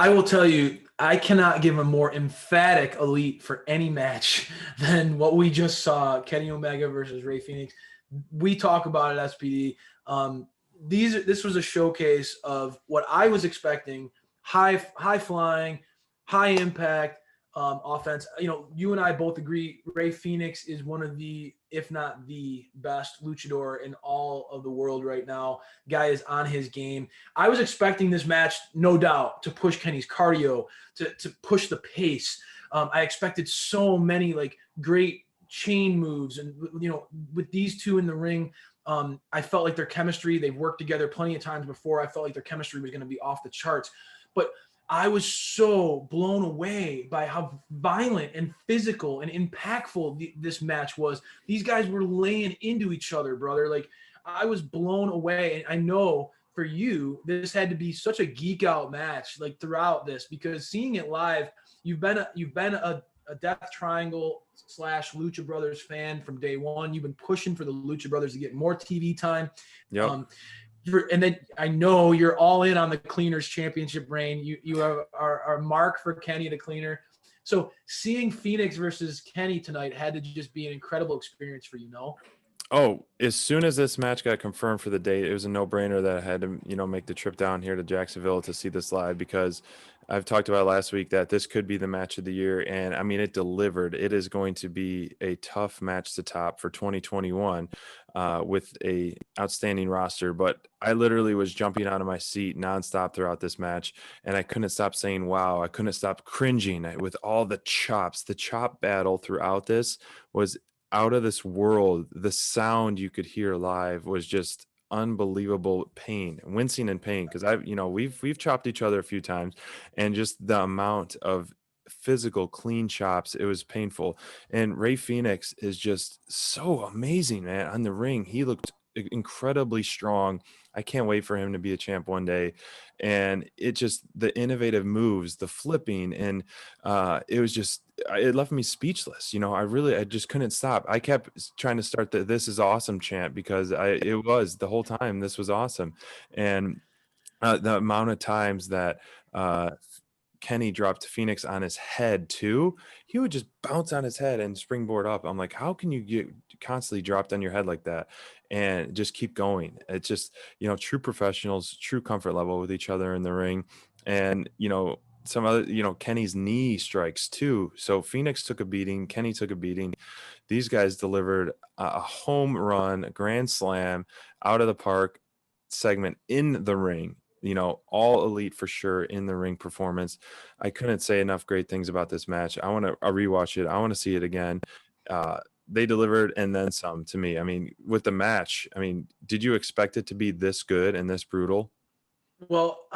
I will tell you, I cannot give a more emphatic elite for any match than what we just saw, Kenny Omega versus Rey Fenix. We talk about it, SPD. This was a showcase of what I was expecting: high flying, high impact offense. You and I both agree Rey Fenix is one of the, if not the best luchador in all of the world right now. Guy is on his game. I was expecting this match, no doubt, to push Kenny's cardio, to push the pace. I expected so many great chain moves, and with these two in the ring, I felt like their chemistry, they've worked together plenty of times before. I felt like their chemistry was going to be off the charts, but I was so blown away by how violent and physical and impactful this match was. These guys were laying into each other, brother. I was blown away. And I know for you, this had to be such a geek out match throughout this, because seeing it live, you've been a Death Triangle / Lucha Brothers fan from day one. You've been pushing for the Lucha Brothers to get more TV time. Yep. And then I know you're all in on the Cleaners Championship reign. You are Mark for Kenny the Cleaner. So seeing Fenix versus Kenny tonight had to just be an incredible experience for you, no? Oh, as soon as this match got confirmed for the date, it was a no-brainer that I had to, make the trip down here to Jacksonville to see this live, because I've talked about last week that this could be the match of the year. And I mean, it delivered. It is going to be a tough match to top for 2021 with a outstanding roster. But I literally was jumping out of my seat nonstop throughout this match, and I couldn't stop saying, wow. I couldn't stop cringing with all the chops. The chop battle throughout this was out of this world. The sound you could hear live was just unbelievable pain, wincing in pain, because we've chopped each other a few times, and just the amount of physical clean chops, it was painful. And Rey Fenix is just so amazing, man. On the ring, he looked incredibly strong. I can't wait for him to be a champ one day. And it just, the innovative moves, the flipping, and it left me speechless. I just couldn't stop. I kept trying to start the "This is awesome" chant, because it was the whole time, this was awesome. And the amount of times that Kenny dropped Phoenix on his head too, he would just bounce on his head and springboard up. I'm like, how can you get constantly dropped on your head like that and just keep going? It's just, true professionals, true comfort level with each other in the ring. And, some other, Kenny's knee strikes too. So Phoenix took a beating, Kenny took a beating. These guys delivered a home run, a grand slam, out of the park segment in the ring. All elite for sure in the ring performance. I couldn't say enough great things about this match. I want to rewatch it. I want to see it again. They delivered and then some to me. I mean, with the match, did you expect it to be this good and this brutal? Well,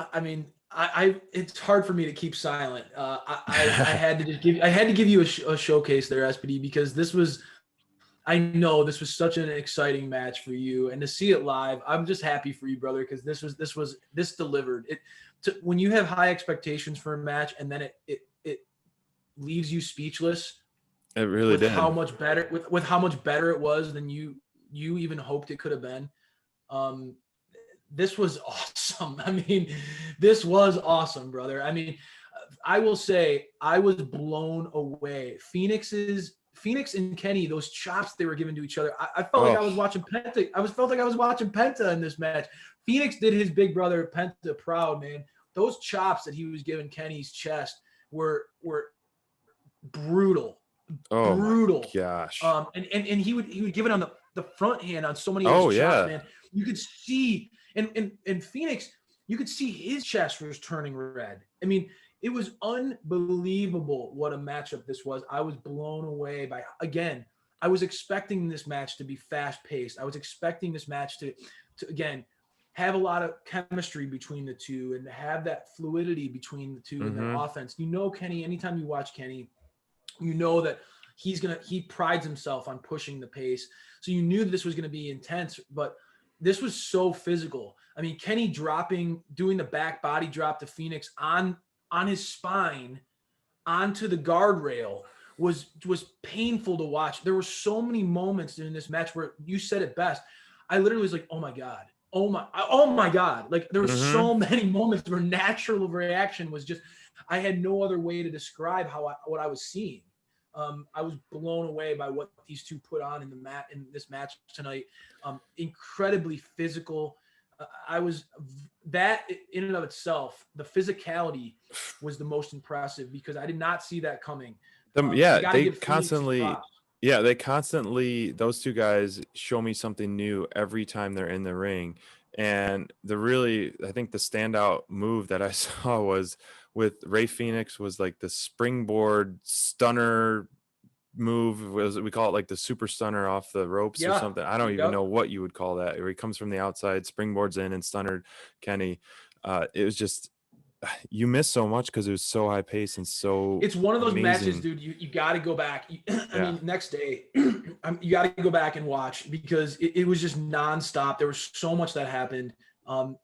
it's hard for me to keep silent. I had to give you a showcase there, SPD, because I know this was such an exciting match for you, and to see it live, I'm just happy for you, brother, because this delivered. When you have high expectations for a match and then it leaves you speechless. It really did. How much better with how much better it was than you even hoped it could have been. This was awesome. This was awesome, brother. I will say I was blown away. Phoenix and Kenny, those chops they were giving to each other. I felt like I was watching Penta. Felt like I was watching Penta in this match. Phoenix did his big brother Penta proud, man. Those chops that he was giving Kenny's chest were brutal. Oh brutal. My gosh. And he would give it on the front hand on so many of his chops, man. You could see and Phoenix, you could see his chest was turning red. It was unbelievable what a matchup this was. I was blown away by, again, I was expecting this match to be fast-paced. I was expecting this match to again, have a lot of chemistry between the two and have that fluidity between the two in their offense. Kenny, anytime you watch Kenny, you know that he prides himself on pushing the pace. So you knew this was going to be intense, but this was so physical. Kenny doing the back body drop to Phoenix on his spine onto the guardrail was painful to watch. There were so many moments in this match where you said it best. I literally was like, oh my God, oh my God. Like there were Mm-hmm. so many moments where natural reaction was just, I had no other way to describe what I was seeing. I was blown away by what these two put on in this match tonight. Incredibly physical. I was that in and of itself, the physicality was the most impressive because I did not see that coming. I Yeah, got to give Phoenix his props. they constantly, those two guys show me something new every time they're in the ring. And I think the standout move that I saw was with Rey Fenix was like the springboard stunner move. We call it like the super stunner off the ropes or Yeah. something. I don't even Yep. know what you would call that. Where he comes from the outside, springboards in and stunnered Kenny. It was just, you missed so much because it was so high paced and so It's one of those matches, amazing. dude. You got to go back. I Yeah. mean, next day, you got to go back and watch because it was just nonstop. There was so much that happened.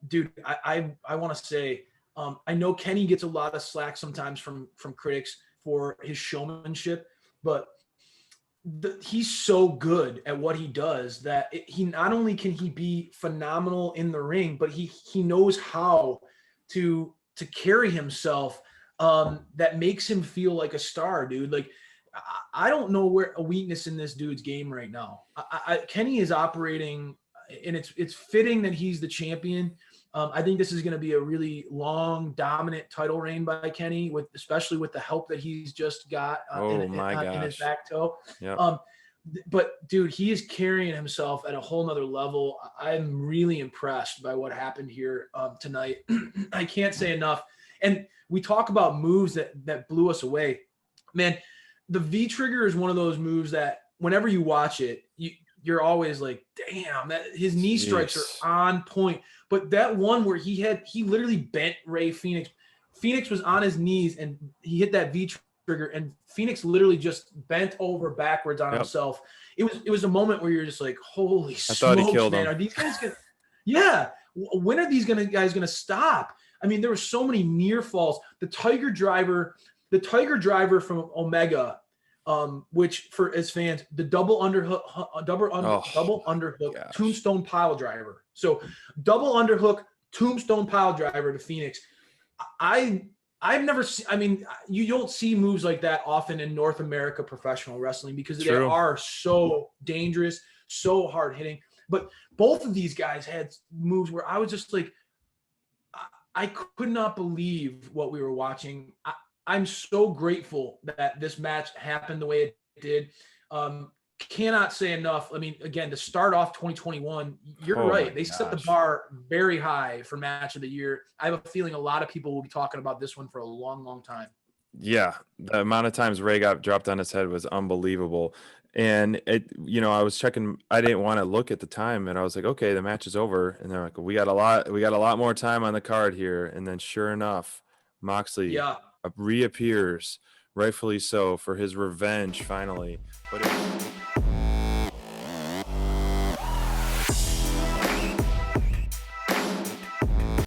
Dude, I want to say, I know Kenny gets a lot of slack sometimes from critics for his showmanship, but he's so good at what he does that he not only can he be phenomenal in the ring, but he knows how to carry himself that makes him feel like a star, dude. Like I don't know where a weakness in this dude's game right now. Kenny is operating, and it's fitting that he's the champion. I think this is going to be a really long, dominant title reign by Kenny, especially with the help that he's just got in his back toe. Yeah. But dude, he is carrying himself at a whole nother level. I'm really impressed by what happened here tonight. I can't say enough. And we talk about moves that blew us away. Man, the V trigger is one of those moves that whenever you watch it, you're always like, damn, his knee strikes are on point. But that one where he literally bent Rey Fenix. Fenix was on his knees and he hit that V trigger, and Fenix literally just bent over backwards on himself. It was a moment where you're just like, holy smokes, man. Are these guys gonna? Yeah. When are these guys gonna stop? I mean, there were so many near falls. The Tiger Driver from Omega, which for as fans, the double underhook, tombstone pile driver. So double underhook, tombstone pile driver to Phoenix. I've never seen, I mean, you don't see moves like that often in North America professional wrestling because they are so dangerous, so hard hitting. But both of these guys had moves where I was just like, I could not believe what we were watching. I'm so grateful that this match happened the way it did. Cannot say enough. I mean, again, to start off 2021, you're right. They set the bar very high for match of the year. I have a feeling a lot of people will be talking about this one for a long, long time. Yeah. The amount of times Ray got dropped on his head was unbelievable. And I was checking, I didn't want to look at the time, and I was like, okay, the match is over. And they're like, we got a lot more time on the card here. And then sure enough, Moxley reappears, rightfully so, for his revenge finally. But